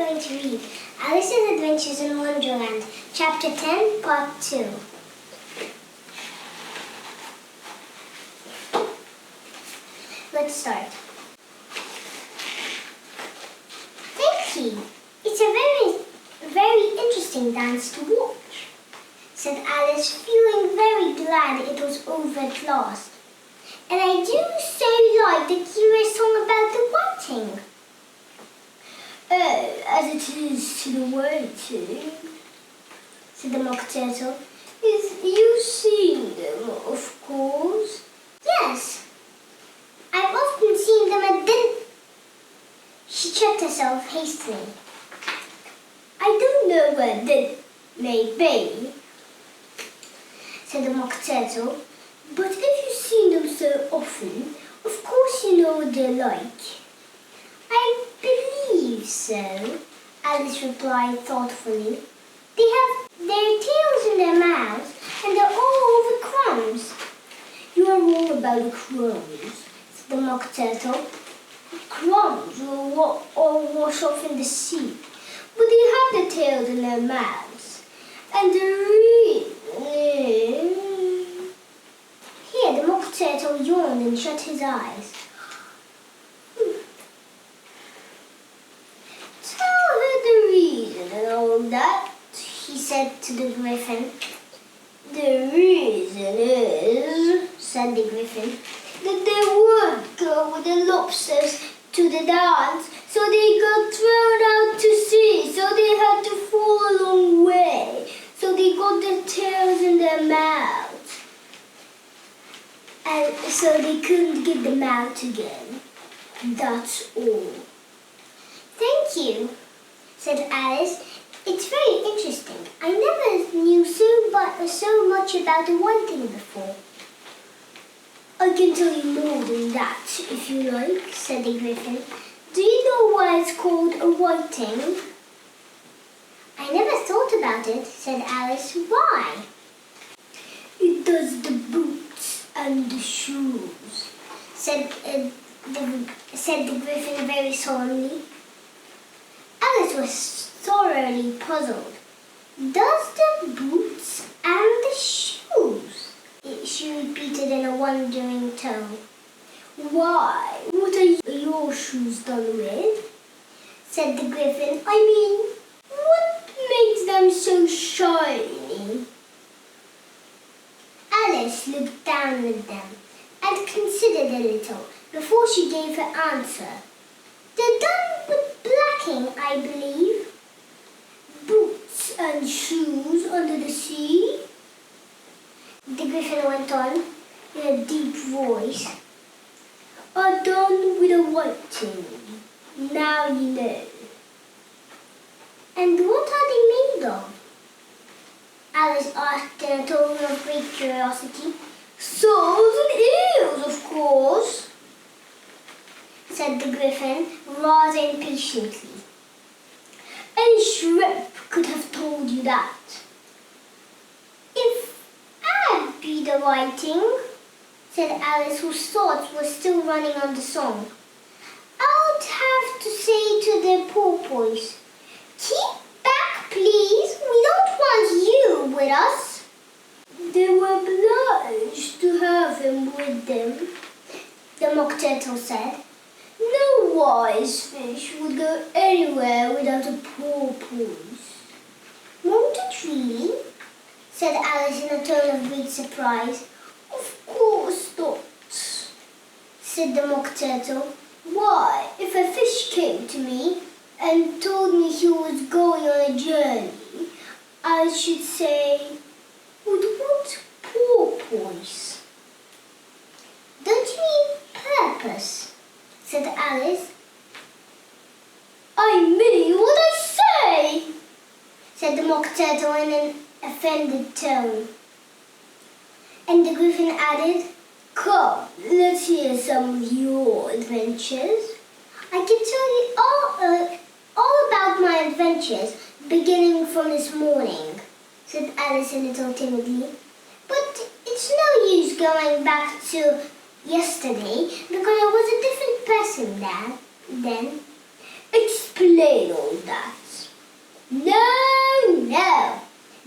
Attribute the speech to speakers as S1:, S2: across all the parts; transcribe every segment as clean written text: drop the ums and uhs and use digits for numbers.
S1: going to read Alice's Adventures in Wonderland, Chapter 10, Part 2. Let's start. Thank you. It's a very interesting dance to watch, said Alice, feeling very glad it was over at last. And I do so like the curious song about the whiting. As it is to the waiting, said the Mock Turtle. You've seen them, of course. Yes, I've often seen them at dinner. She checked herself hastily. I don't know where they may be, said the Mock Turtle, but if you've seen them so often, of course you know what they're like. I believe so, Alice replied thoughtfully. They have their tails in their mouths and they're all over crumbs. You are all about the crumbs, said the Mock Turtle. Crumbs will all wash off in the sea, but they have their tails in their mouths. And the reason is... Here the Mock Turtle yawned and shut his eyes. Tell her the reason and all that, he said to the Griffin. The reason is, said the Griffin, that they would go with the lobsters to the dance, so they got thrown out to sea, so they had to fall a long way, so they got their tails in their mouths, and so they couldn't get them out again. That's all. Thank you, said Alice. It's very interesting. I never knew so much about the whiting before. I can tell you more than that, if you like, said the Griffin. Do you know why it's called a whiting? I never thought about it, said Alice. Why? It does the boots and the shoes, said the Griffin very solemnly. Alice was thoroughly puzzled. Does the boots and the shoes? She repeated in a wondering tone. Why, what are your shoes done with? Said the Griffin. I mean, what makes them so shiny? Alice looked down at them and considered a little before she gave her answer. They're done with blacking, I believe. Boots and shoes under the sea? The Griffin went on in a deep voice. Are done with a whiting. Now you know. And what are they made of? Alice asked in a tone of great curiosity. Soles and eels, of course, said the Griffin rather impatiently. Any shrimp could have told you that. If I'd be the whiting, said Alice, whose thoughts were still running on the song, I'd have to say to the porpoise, keep back, please. We don't want you with us. They were obliged to have him with them, the Mock Turtle said. No wise fish would go anywhere without a porpoise. Won't it really? Said Alice in a tone of great surprise. Of course not, said the Mock Turtle. Why, if a fish came to me and told me he was going on a journey, I should say, with what porpoise? Don't you mean purpose? Said Alice. I mean what I say, said the Mock Turtle in an offended tone. And the Griffin added, come, let's hear some of your adventures. I can tell you all about my adventures, beginning from this morning, said Alice a little timidly. But it's no use going back to yesterday because I was a different person then. It's explain all that. No.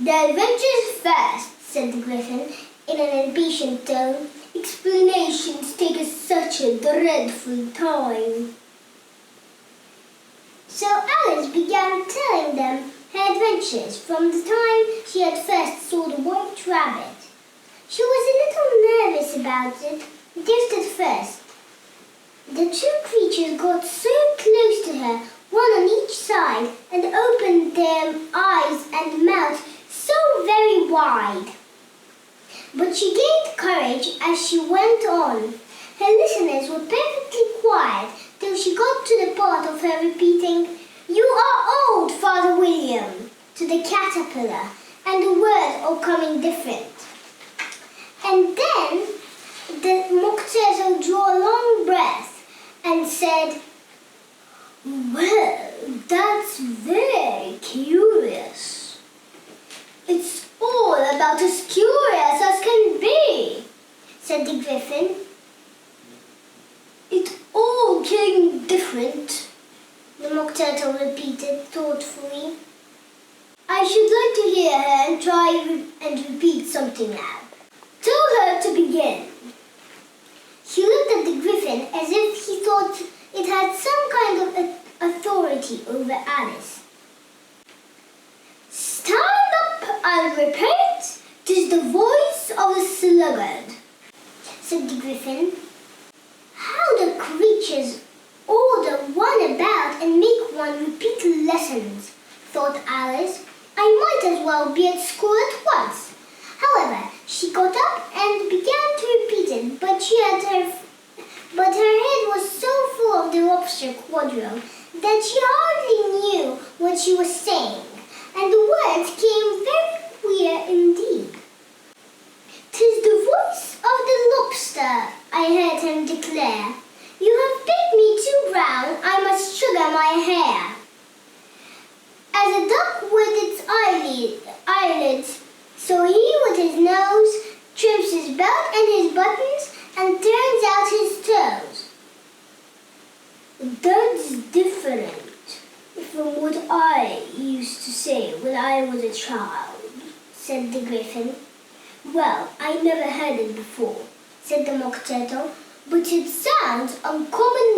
S1: The adventures first, said the Gryphon in an impatient tone. Explanations take us such a dreadful time. So Alice began telling them her adventures from the time she had first saw the white rabbit. She was a little nervous about it, just at first. The two creatures got so close to her, one on each side, and opened their eyes and mouths so very wide. But she gained courage as she went on. Her listeners were perfectly quiet till she got to the part of her repeating, "You are old, Father William," to the caterpillar, and the words all coming different. And then the Mock Turtle drew a long breath and said, "Well, that's very curious." "It's all about as curious as can be," said the Gryphon. "It all came different," the Mock Turtle repeated thoughtfully. "I should like to hear her and try and repeat something now. Tell her to begin." He looked at the Gryphon as if he thought it had some kind of authority over Alice. "Stand up and repeat, 'tis the voice of a sluggard," said the Gryphon. How the creatures order one about and make one repeat lessons, thought Alice. I might as well be at school at once. However, she got up and began to repeat it, but her head was so full of the lobster quadrille that she hardly knew what she was saying, and the words came very queer indeed. "'Tis the voice of the lobster," I heard him declare. "You have picked me too brown, I must sugar my hair. As a duck with its eyelids, so he with his nose trims his belt and his buttons and turns out his toes." "That's different from what I used to say when I was a child," said the Gryphon. "Well, I never heard it before," said the Mock Turtle, "but it sounds uncommon